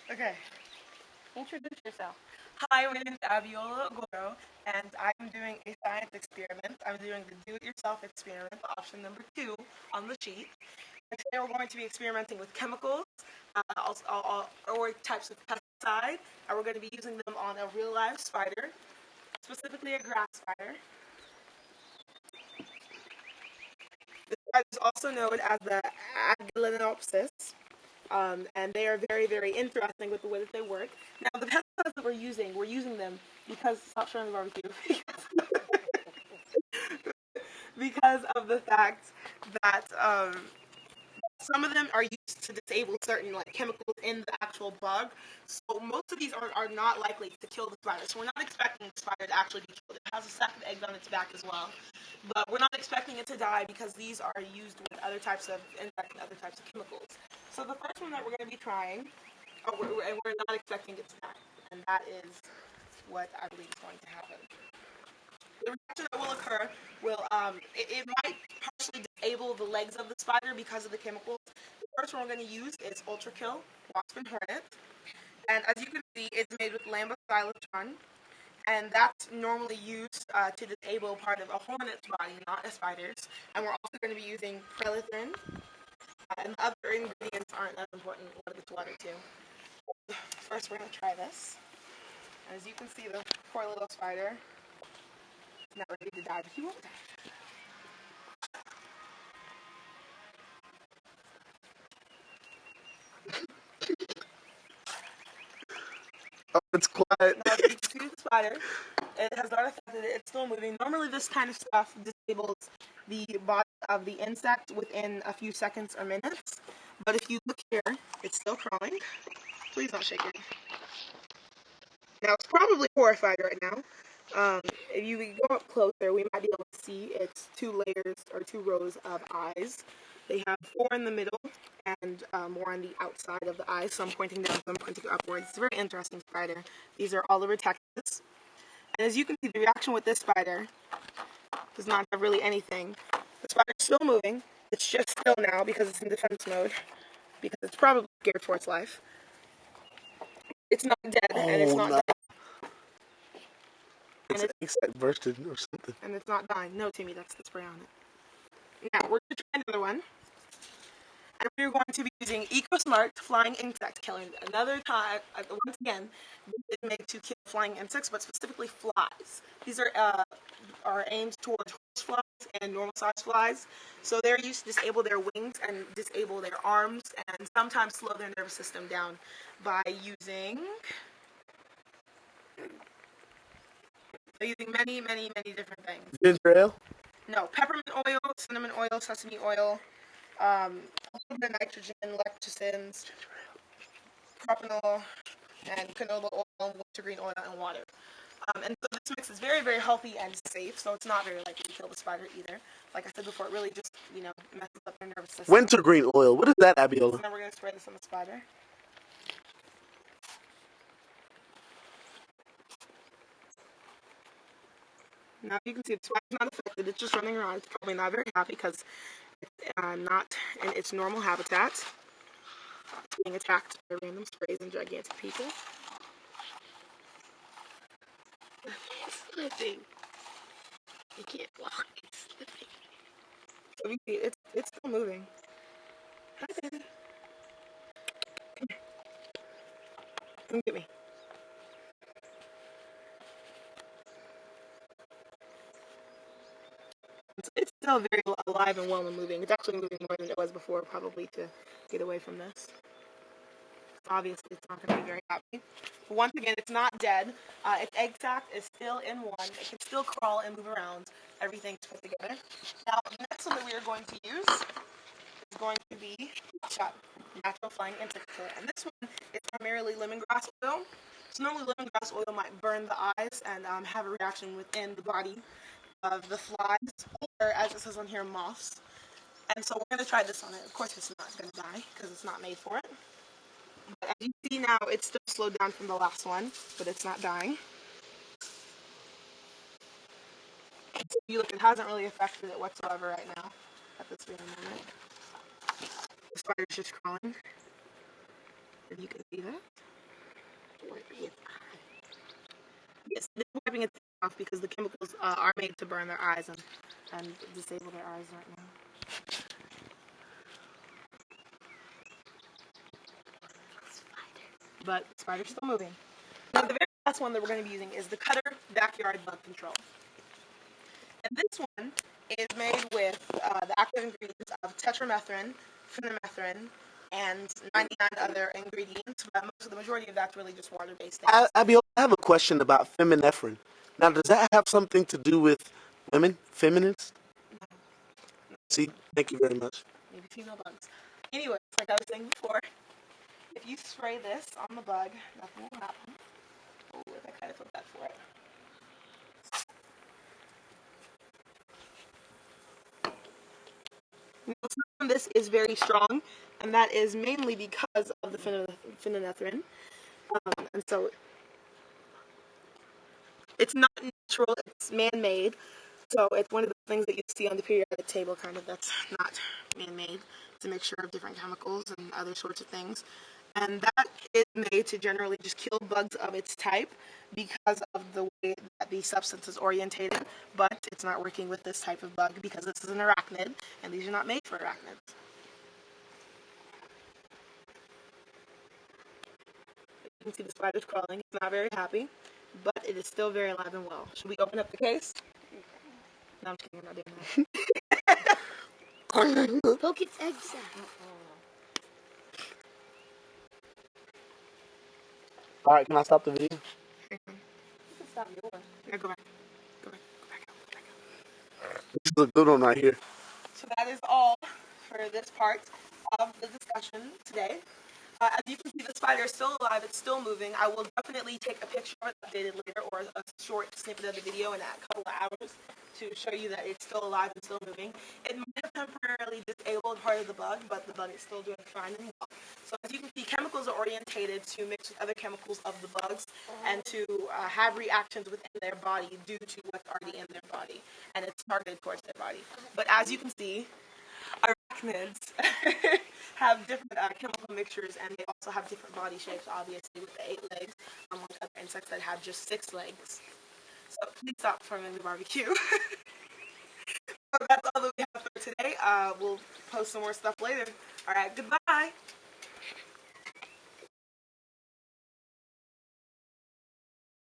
Okay. Introduce yourself. Hi, my name is Agelenopsis, and I'm doing a science experiment. I'm doing the do-it-yourself experiment, option number 2 on the sheet. And today we're going to be experimenting with chemicals, or types of pesticide, and we're going to be using them on a real-life spider, specifically a grass spider. This spider is also known as the Agelenopsis. And they are very, very interesting with the way that they work. Now, the pesticides that we're using them because, stop showing the barbecue, because of the fact that some of them are used to disable certain chemicals in the actual bug. So most of these are not likely to kill the spider. So we're not expecting the spider to actually be killed. It has a sack of eggs on its back as well. But we're not expecting it to die because these are used with other types of insects and other types of chemicals. So the first one that we're going to be trying, and we're not expecting it to die. And that is what I believe is going to happen. The reaction that will occur it might partially disable the legs of the spider because of the chemicals. The first one we're going to use is Ultra Kill Wasp and Hornet. And as you can see, it's made with lambda-xylitron. And that's normally used to disable part of a hornet's body, not a spider's. And we're also going to be using prelithrin. And the other ingredients aren't as important. We'll get to water too. First, we're going to try this. And as you can see, the poor little spider is not ready to die, but he won't die. Oh, it's quiet. Now, as you can see the spider, it has not affected it. It's still moving. Normally, this kind of stuff disables the body of the insect within a few seconds or minutes. But if you look here, it's still crawling. Please don't shake it. Now, it's probably horrified right now. If you go up closer, we might be able to see its two layers or two rows of eyes. They have 4 in the middle and more on the outside of the eyes. Some pointing down, some pointing upwards. It's a very interesting spider. These are all over Texas. And as you can see, the reaction with this spider does not have really anything. The spider's still moving. It's just still now because it's in defense mode, because it's probably scared for its life. It's not dead, and it's not dying. It's insect bursted or something. And it's not dying. No, Timmy, that's the spray on it. Now, we're going to try another one. And we're going to be using EcoSmart Flying Insect Killer. Another time, once again, this is made to kill flying insects, but specifically flies. These are aimed towards horse flies and normal sized flies. So they're used to disable their wings and disable their arms and sometimes slow their nervous system down by using many, many, many different things. Ginger ale? No, peppermint oil, cinnamon oil, sesame oil, a little bit of nitrogen, lecithin, propanol, and canola oil, wintergreen oil, and water. And so this mix is very, very healthy and safe, so it's not very likely to kill the spider either. Like I said before, it really just, messes up their nervous system. Wintergreen oil. What is that, Abiola? So now we're going to spray this on the spider. Now you can see the spider's not affected. It's just running around. It's probably not very happy because it's not in its normal habitat. It's being attacked by random sprays and gigantic people. It's slipping. You can't walk. It's slipping. So you see, it's still moving. Hi, baby. Come here. Come get me. It's still very alive and well and moving. It's actually moving more than it was before, probably to get away from this. Obviously, it's not going to be very happy. But once again, it's not dead. Its egg sac is still in one. It can still crawl and move around. Everything's put together. Now, the next one that we are going to use is going to be Shot Natural Flying Insect Killer. And this one is primarily lemongrass oil. So normally lemongrass oil might burn the eyes and have a reaction within the body of the flies, or as it says on here, moths. And so we're going to try this on it. Of course, it's not going to die because it's not made for it. But as you see now, it's still slowed down from the last one, but it's not dying. So if you look, it hasn't really affected it whatsoever right now at this very moment. The spider's just crawling. If you can see that. Wiping its eye. Yes, it's wiping its off because the chemicals are made to burn their eyes and disable their eyes right now. But the spider's still moving. Now, the very last one that we're going to be using is the Cutter Backyard Bug Control. And this one is made with the active ingredients of tetramethrin, phenylephrine, and 99 other ingredients, but the majority of that's really just water-based things. Abiel, I have a question about feminephrine. Now, does that have something to do with women, feminists? See, thank you very much. Maybe female bugs. Anyways, like I was saying before, if you spray this on the bug, nothing will happen. Oh, I kind of felt that for it. This is very strong, and that is mainly because of the phenylephrine. And so it's not natural, it's man-made. So it's one of the things that you see on the periodic table, kind of, that's not man-made. It's a mixture of different chemicals and other sorts of things. And that is made to generally just kill bugs of its type because of the way that the substance is orientated, but it's not working with this type of bug because this is an arachnid, and these are not made for arachnids. You can see the spider's crawling. It's not very happy, but it is still very alive and well. Should we open up the case? No, I'm just kidding. I'm not doing that. Poke its eggs out. All right, can I stop the video? You can stop yours. Yeah, go back. Go back. Go back out. Go back out. This is a good one right here. So that is all for this part of the discussion today. As you can see, the spider is still alive. It's still moving. I will definitely take a picture of it updated later, or a short snippet of the video in a couple of hours to show you that it's still alive and still moving. It might have temporarily disabled part of the bug, but the bug is still doing fine and well. So as you can see, chemicals are orientated to mix with other chemicals of the bugs and to have reactions within their body due to what's already in their body, and it's targeted towards their body. But as you can see, arachnids have different chemical mixtures, and they also have different body shapes, obviously, with the 8 legs, unlike other insects that have just 6 legs. So please stop performing the barbecue. So that's all that we have for today. We'll post some more stuff later. All right, goodbye.